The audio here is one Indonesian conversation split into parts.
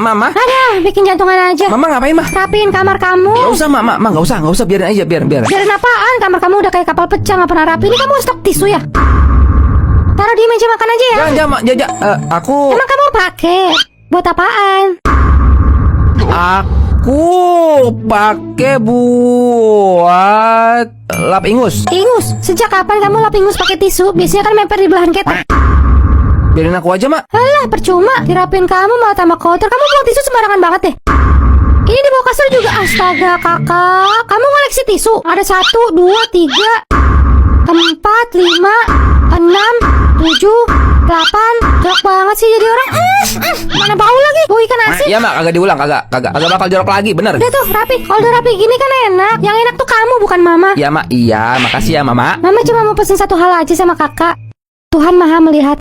Mama. Ada, bikin jantungan aja. Mama ngapain, Ma? Rapiin kamar kamu. Gak usah, Ma, gak usah, biarin aja, biarin. Biarin apaan? Kamar kamu udah kayak kapal pecah, gak pernah rapi. Ini kamu stok tisu ya? Taruh di meja makan aja ya. Jangan, Ma, aku... Emang kamu pakai buat apaan? Aku pakai buat lap ingus. Ingus? Sejak kapan kamu lap ingus pakai tisu? Biasanya kan memper di belahan ketek. Biarin aku aja, Mak. Alah, percuma. Dirapin kamu malah tambah kotor. Kamu buang tisu sembarangan banget deh. Ini di bawah kasur juga. Astaga, kakak. Kamu ngoleksi tisu? Ada 1, 2, 3, 4, 5, 6, 7, 8. Jorok banget sih jadi orang. Mana bau lagi? Bau ikan asin. Iya, Mak, kagak diulang, kagak bakal jorok lagi, bener. Udah tuh, rapi. Kalau udah rapi gini kan enak. Yang enak tuh kamu, bukan mama. Iya, Mak, iya. Makasih ya, Mama. Mama cuma mau pesen satu hal aja sama kakak. Tuhan maha melihat.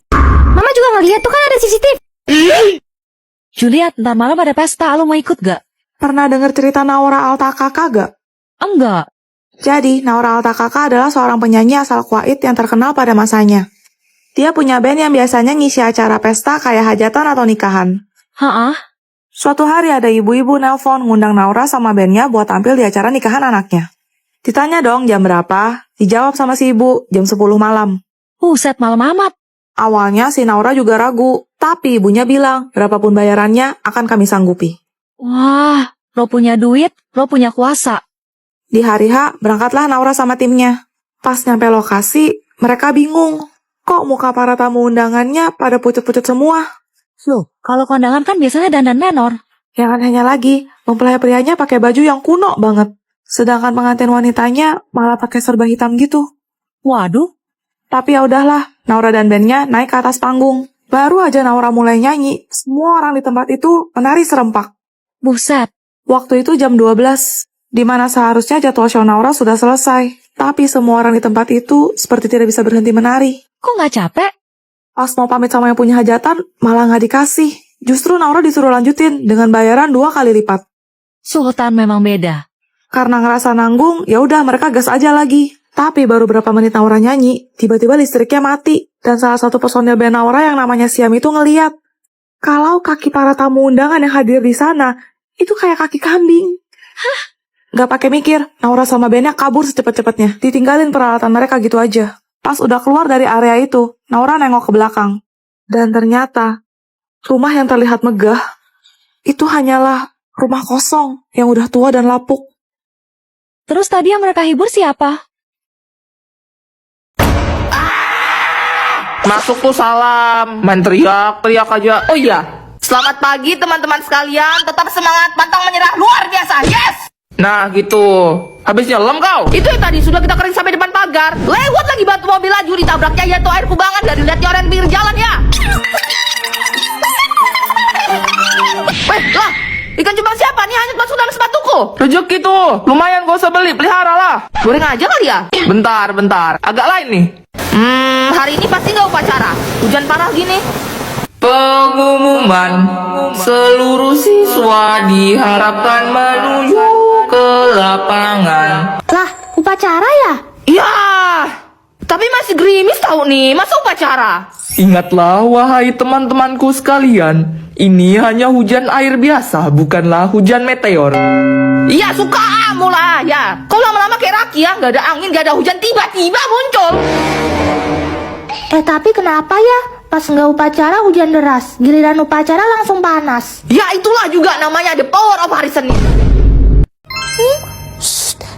Mama juga ngeliat tuh kan ada CCTV. Juliet, ntar malam ada pesta, lo mau ikut gak? Pernah denger cerita Naura Alta Kakak gak? Enggak. Jadi, Naura Alta Kakak adalah seorang penyanyi asal Kuwait yang terkenal pada masanya. Dia punya band yang biasanya ngisi acara pesta kayak hajatan atau nikahan. Hah? Suatu hari ada ibu-ibu nelpon ngundang Naura sama bandnya buat tampil di acara nikahan anaknya. Ditanya dong jam berapa, dijawab sama si ibu, jam 10 malam. Set malam amat. Awalnya si Naura juga ragu, tapi ibunya bilang, berapapun bayarannya akan kami sanggupi. Wah, lo punya duit, lo punya kuasa. Di hari H, berangkatlah Naura sama timnya. Pas nyampe lokasi, mereka bingung. Kok muka para tamu undangannya pada pucet-pucet semua? Loh, kalau kondangan kan biasanya dandan menor. Yang anehnya lagi, mempelai prianya pakai baju yang kuno banget. Sedangkan pengantin wanitanya malah pakai serba hitam gitu. Waduh. Tapi ya udahlah, Naura dan bandnya naik ke atas panggung. Baru aja Naura mulai nyanyi, semua orang di tempat itu menari serempak. Buset. Waktu itu jam 12, di mana seharusnya jadwal show Naura sudah selesai. Tapi semua orang di tempat itu seperti tidak bisa berhenti menari. Kok nggak capek? Pas mau pamit sama yang punya hajatan, malah nggak dikasih. Justru Naura disuruh lanjutin dengan bayaran 2 kali lipat. Sultan memang beda. Karena ngerasa nanggung, ya udah mereka gas aja lagi. Tapi baru berapa menit Naura nyanyi, tiba-tiba listriknya mati. Dan salah satu personil band Naura yang namanya Siam itu ngeliat. Kalau kaki para tamu undangan yang hadir di sana, itu kayak kaki kambing. Hah? Gak pakai mikir, Naura sama bandnya kabur secepat-cepatnya. Ditinggalin peralatan mereka gitu aja. Pas udah keluar dari area itu, Naura nengok ke belakang. Dan ternyata, rumah yang terlihat megah, itu hanyalah rumah kosong yang udah tua dan lapuk. Terus tadi yang mereka hibur siapa? Masuk tuh salam, main teriak aja. Oh iya, selamat pagi teman-teman sekalian. Tetap semangat, pantang menyerah, luar biasa, yes! Nah gitu, habis nyelam kau. Itu yang tadi sudah kita kering sampai depan pagar. Lewat lagi batu mobil laju, ditabraknya ya tuh air kubangan. Dari lihat orang di pinggir jalan ya. Lah, ikan cupang siapa nih? Hanyut masuk dalam sepatuku. Rezeki tuh, lumayan gak usah beli, pelihara lah. Goreng aja kali ya? Bentar, agak lain nih. Hari ini pasti gak upacara. Hujan parah gini. Pengumuman, seluruh siswa diharapkan menuju ke lapangan. Lah, upacara ya? Ya, tapi masih gerimis tahu nih, masa upacara? Ingatlah wahai teman-temanku sekalian, ini hanya hujan air biasa, bukanlah hujan meteor. Iya, suka mulai ya. Kau lama-lama kayak Raki ya, gak ada angin, gak ada hujan, tiba-tiba muncul. Tapi kenapa ya? Pas nggak upacara hujan deras, giliran upacara langsung panas. Ya itulah juga namanya the power of hari Senin.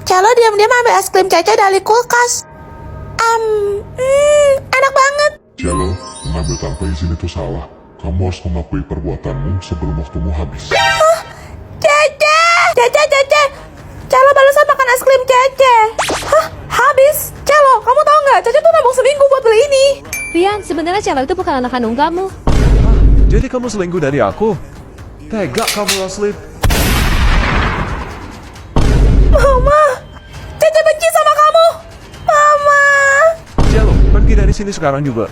Celo diam-diam ambil es krim Cece dari kulkas. Enak banget. Celo, mengambil tanpa izin itu salah. Kamu harus mengakui perbuatanmu sebelum waktumu habis. Cece. Celo barusan makan es krim Cece. Hah? Habis? Celo, kamu tahu nggak? Cece tuh nabung seminggu buat beli ini. Rian, sebenarnya Celo itu bukan anak kandung kamu. Jadi kamu selingkuh dari aku? Tega kamu, Asli. Mama, Cece benci sama kamu. Mama. Celo, pergi dari sini sekarang juga.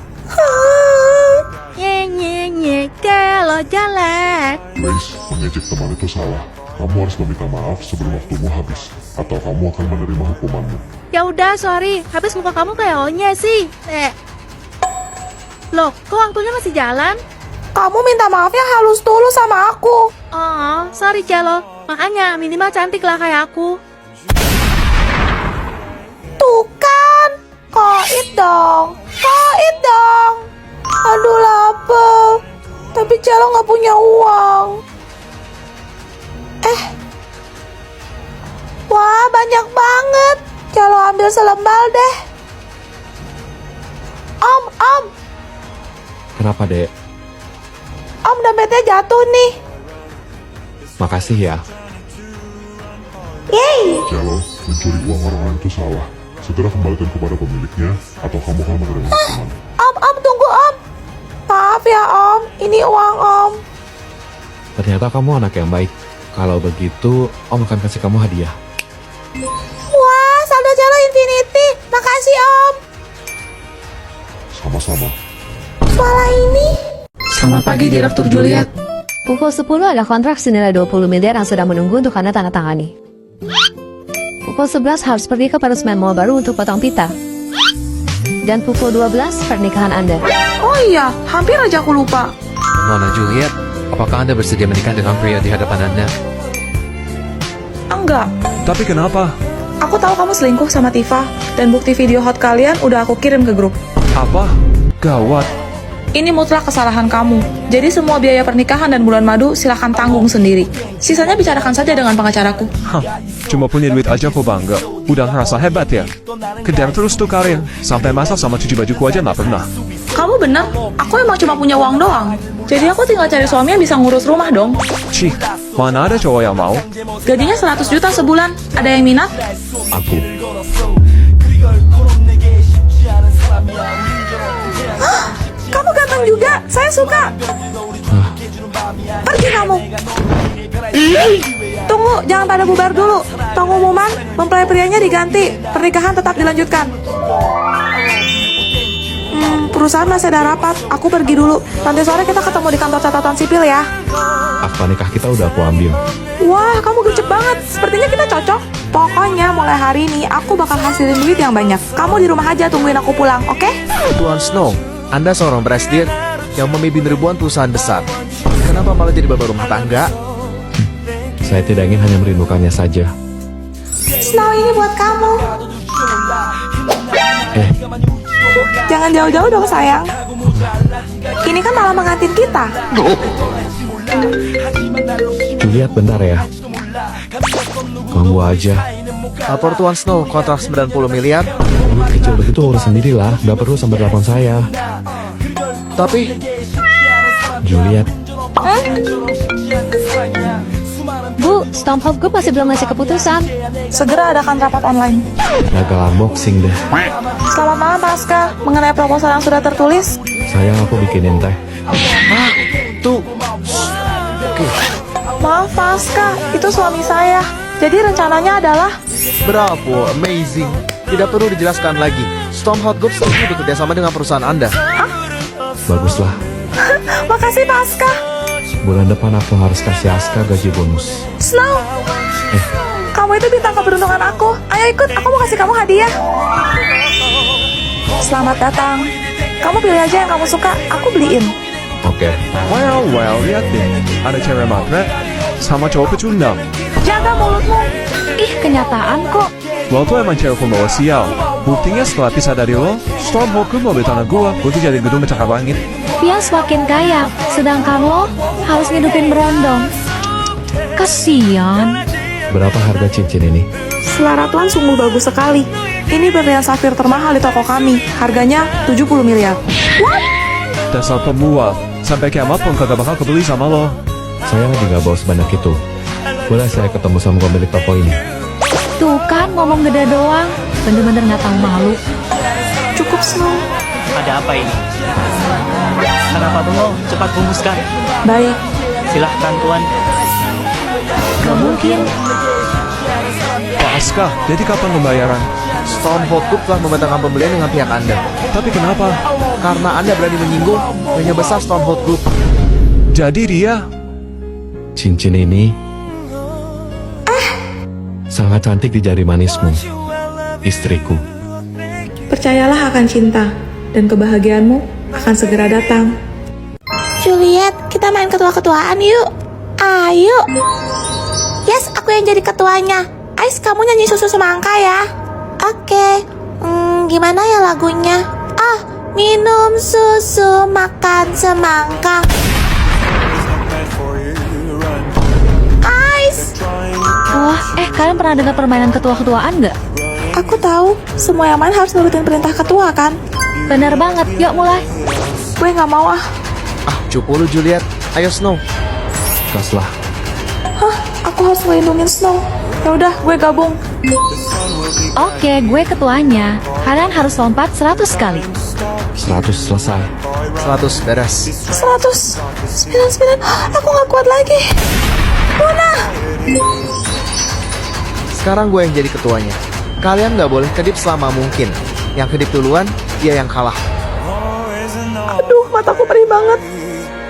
Kalau jalan. Grace, mengejek teman itu salah. Kamu harus meminta maaf sebelum waktumu habis, atau kamu akan menerima hukumanmu. Ya udah, sorry. Habis muka kamu kayak onye sih. Loh, kok waktunya masih jalan? Kamu minta maafnya halus tulus sama aku. Oh, sorry Celo. Makanya minimal cantik lah kayak aku. Tuh kan, koit dong. Aduh lapar, tapi Celo nggak punya uang. Wah banyak banget. Celo ambil selembal deh. Om. Kenapa, Dek? Om, dompetnya jatuh nih. Makasih ya. Yeay. Celo, mencuri uang orang lain itu salah. Segera kembalikan kepada pemiliknya, atau kamu akan menerima hukuman. Om, tunggu Om. Maaf ya Om, ini uang Om. Ternyata kamu anak yang baik. Kalau begitu, Om akan kasih kamu hadiah. Wah, saldo Celo infinity. Makasih Om. Sama-sama. Suara ini. Selamat pagi Direktur Juliet. Pukul 10 ada kontrak senilai 20 miliar yang sudah menunggu untuk Anda tanda tangani. Pukul 11 harus pergi ke peresmian mall baru untuk potong pita. Dan pukul 12 pernikahan Anda. Oh iya, hampir aja aku lupa. Nona Juliet, apakah Anda bersedia menikah dengan pria di hadapan Anda? Enggak. Tapi kenapa? Aku tahu kamu selingkuh sama Tifa, dan bukti video hot kalian udah aku kirim ke grup. Apa? Gawat. Ini mutlak kesalahan kamu. Jadi semua biaya pernikahan dan bulan madu silahkan tanggung sendiri. Sisanya bicarakan saja dengan pengacaraku. Hah, cuma punya duit aja kok bangga. Udah ngerasa hebat ya? Kejar terus tuh karir. Sampai masak sama cuci bajuku aja nggak pernah. Kamu benar, aku emang cuma punya uang doang. Jadi aku tinggal cari suami yang bisa ngurus rumah dong. Cih, mana ada cowok yang mau? Gajinya 100 juta sebulan. Ada yang minat? Aku. Kamu ganteng juga, saya suka. Pergi kamu. Tunggu, jangan pada bubar dulu. Pengumuman, mempelai prianya diganti. Pernikahan tetap dilanjutkan. Perusahaan masih ada rapat. Aku pergi dulu. Nanti sore kita ketemu di kantor catatan sipil ya. Akta nikah kita udah aku ambil. Wah, kamu gercep banget. Sepertinya kita cocok. Pokoknya mulai hari ini aku bakal hasilin duit yang banyak. Kamu di rumah aja tungguin aku pulang, oke? Tuan Snow, Anda seorang presidir yang memimpin ribuan perusahaan besar. Kenapa malah jadi bapak rumah tangga? Saya tidak ingin hanya merindukannya saja. Snow ini buat kamu. Jangan jauh-jauh dong sayang. Ini kan malah mengantin kita. Juliet, bentar ya. Ganggu aja. Lapor Tuan Snow, kontrak 90 miliar. Duit kecil begitu urus sendirilah. Gak perlu sampai telepon saya. Tapi, Juliet, Bu, Stormhold Group masih belum ngasih keputusan. Segera adakan rapat online. gagal unboxing deh. Selamat malam Pasca. Mengenai proposal yang sudah tertulis, Sayang, aku bikinin teh. tuh, maaf Pasca, itu suami saya. Jadi rencananya adalah bravo, amazing. Tidak perlu dijelaskan lagi. Stormhold Group setuju bekerja sama dengan perusahaan Anda. Baguslah. makasih Pasca. Bulan depan aku harus kasih Aska gaji bonus. Snow, kamu itu bintang keberuntungan aku. Ayo ikut, aku mau kasih kamu hadiah. Selamat datang. Kamu pilih aja yang kamu suka, aku beliin. Oke. Well, lihat deh. Ada cewek matre sama cowok pecundang. Jaga mulutmu. Ih, kenyataan kok. Lo tuh emang cewek pembawa sial. Buktinya setelah pisah dari lo, Stormhold Group mobil tanah gua tuh jadi gedung pencakar langit. Dia semakin kaya, sedangkan lo harus ngidupin berondong. Kasian. Berapa harga cincin ini? Selera Tuan sungguh bagus sekali. Ini berlian safir termahal di toko kami. Harganya 70 miliar. Dasar pembual. Sampai kiamat pun kagak bakal kebeli sama lo. Saya lagi gak bawa sebanyak itu. Boleh saya ketemu sama pemilik toko ini? Tuh kan, ngomong gede doang. Bener-bener gak tahu malu. Cukup Snow. Ada apa ini? Kenapa bengong? Cepat rumuskan. Baik. Silahkan Tuan. Gak mungkin. Pak Aska, jadi kapan pembayaran? Stormhold Group telah membatalkan pembelian dengan pihak Anda. Tapi kenapa? Karena Anda berani menyinggung nyonya besar Stormhold Group. Jadi dia Cincin ini sangat cantik di jari manismu, istriku. Percayalah akan cinta, dan kebahagiaanmu akan segera datang. Juliet, kita main ketua-ketuaan yuk. Ayo. Yes, aku yang jadi ketuanya. Ais, kamu nyanyi susu semangka ya. Oke. Gimana ya lagunya? Minum susu, makan semangka. Ais. Wah, kalian pernah dengar permainan ketua-ketuaan nggak? Aku tahu, semua yang main harus nurutin perintah ketua kan? Bener banget, yuk mulai. Gue nggak mau ah. Cupu lu Juliet. Ayo Snow. Kaslah. Aku harus melindungi Snow. Ya udah, gue gabung. Oke, gue ketuanya. Kalian harus lompat 100 kali. 100 selesai. 100 beres. 100, 99, aku nggak kuat lagi. Luna. Sekarang gue yang jadi ketuanya. Kalian nggak boleh kedip selama mungkin. Yang kedip duluan, dia yang kalah. Aduh, mataku perih banget.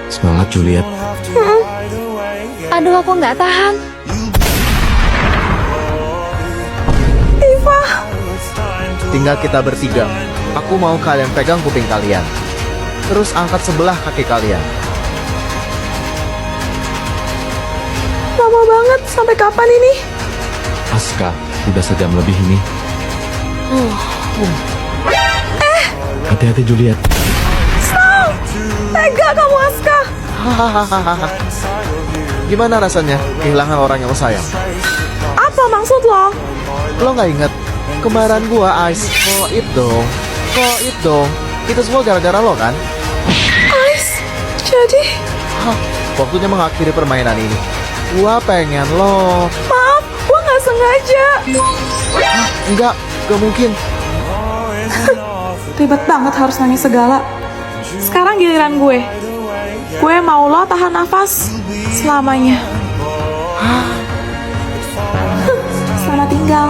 Semangat Juliet. Aduh, aku nggak tahan. Iva. Tinggal kita bertiga. Aku mau kalian pegang kuping kalian. Terus angkat sebelah kaki kalian. Lama banget, sampai kapan ini? Aska, udah sejam lebih ini. Hati-hati Juliet. Tega kamu, Aska. Gimana rasanya kehilangan orang yang lo sayang? Apa maksud lo? Lo nggak inget kembaran gua Ice? Koit dong. Koit dong. Itu semua gara-gara lo kan? Ais, jadi... Waktunya mengakhiri permainan ini. Gua pengen lo. Maaf, gue nggak sengaja. Enggak mungkin. Ribet banget harus nangis segala. Sekarang giliran gue. Gue mau lo tahan nafas selamanya. Selamat tinggal.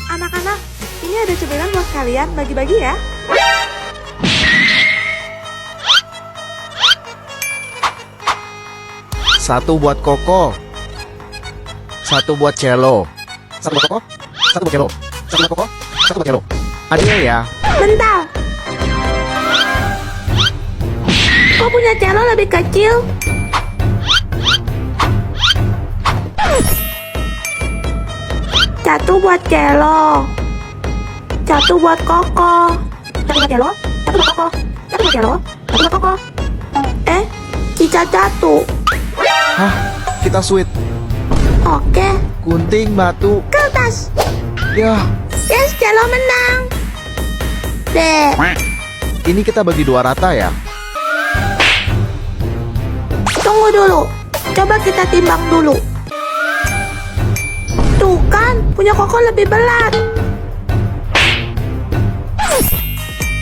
Anak-anak, ini ada cemilan buat kalian, bagi-bagi ya. Satu buat Koko. Satu buat Cello. Satu buat Koko. Satu buat Cello. Satu buat Koko. Satu buat Cello. Adil ya. Bentar. Kok punya cello lebih kecil? Satu buat cello. Satu buat Koko. Satu buat cello. Satu buat Koko. Satu buat cello. Satu buat Koko. Sisa satu. Hah? Kita sweet. Oke. Gunting, batu. Kertas. Ya, Yes, cello menang. Dek. ini kita bagi 2 rata ya. Tunggu dulu. Coba kita timbang dulu. Tuh kan, punya Koko lebih berat.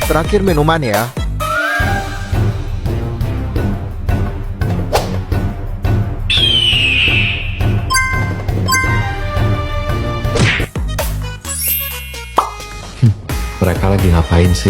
Terakhir minuman ya. Mereka lagi ngapain sih?